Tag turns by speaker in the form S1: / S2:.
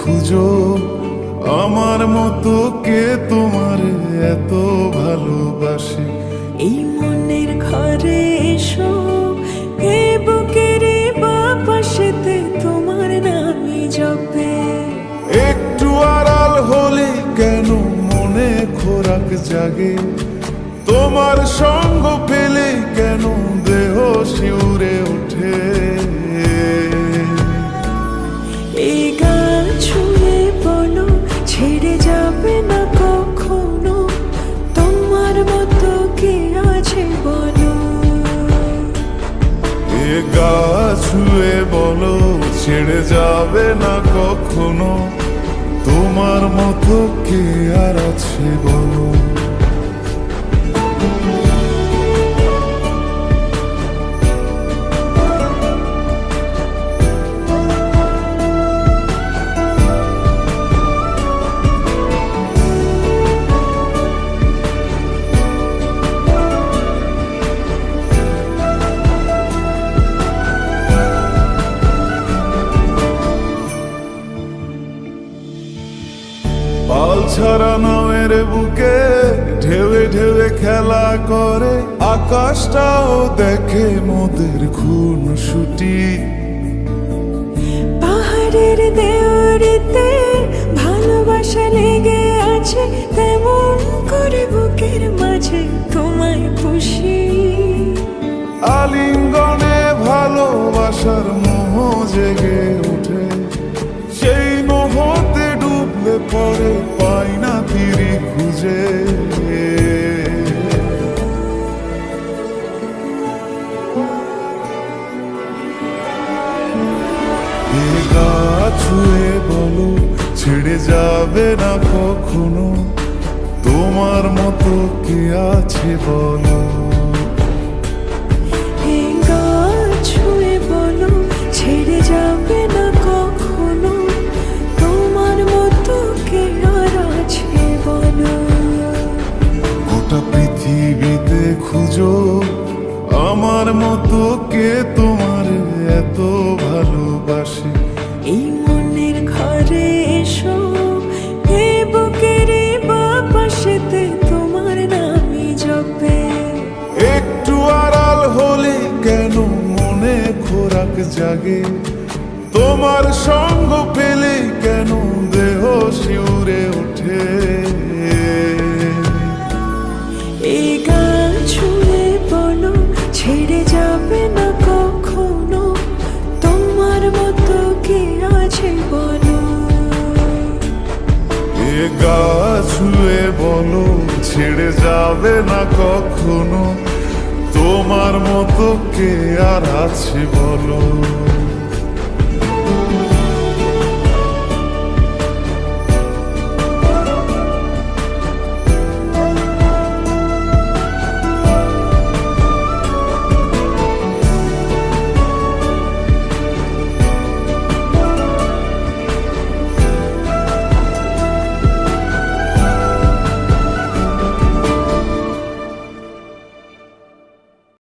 S1: খুঁজো আমার মতো কে তোমার এত ভালোবাসে।
S2: এই মনের ঘরে এসো, এই বুকের বাপাশেতে তোমার নামই জপে।
S1: একটু আড়াল হলে কেন মনে খোরাক জাগে, তোমার সঙ্গ পেলে কেন দেহ শিউরে ওঠে।
S2: এই গান ছুঁয়ে বলো ছেড়ে যাবে না কখনো, তোমার মতো কে আছে বলো।
S1: এ গা ছুঁয়ে বলো ছেড়ে যাবে না কখনো, তোমার মতো কে আর আছে বলো। পাল ছাড়া নামের বুকে ঢেউে ঢেউে খেলা করে, আকাশটাও দেখে মোদের খুন ছুটি।
S2: পাহাড়ের দেওয়ারিতে ভালোবাসা লেগে আছে, তেমন করে বুকের মাঝে তোমায় পুষি।
S1: আলিঙ্গনে ভালোবাসার মোহ জেগে ওঠে, সেই মোহতে ডুবলে পরে পাই না তীরে খুঁজে। এ গা ছুঁয়ে বলো ছেড়ে যাবে না কখনো, তোমার মতো কে আছে বলো।
S2: এই গান ছুঁয়ে বলো ছেড়ে যাবে না কখনো, তোমার মতো কে আর আছে বলো।
S1: গোটা পৃথিবীতে খুঁজো আমার মতো কে তোমার এত ভালোবাসে।
S2: এই মনের ঘরে এসো, এই বুকের বাপাশেতে তোমার নামই জপে।
S1: একটু আড়াল হলে কেন মনে খোরাক জাগে, তোমার সঙ্গ পেলে কেন দেহ শিউরে ওঠে।
S2: এই গান ছুঁয়ে বলো ছেড়ে যাবে না কখনো, তোমার মতো কে আছে বলো।
S1: এ গা ছুঁয়ে বলো ছেড়ে যাবে না কখনো, তোমার মতো কে আর আছে বলো।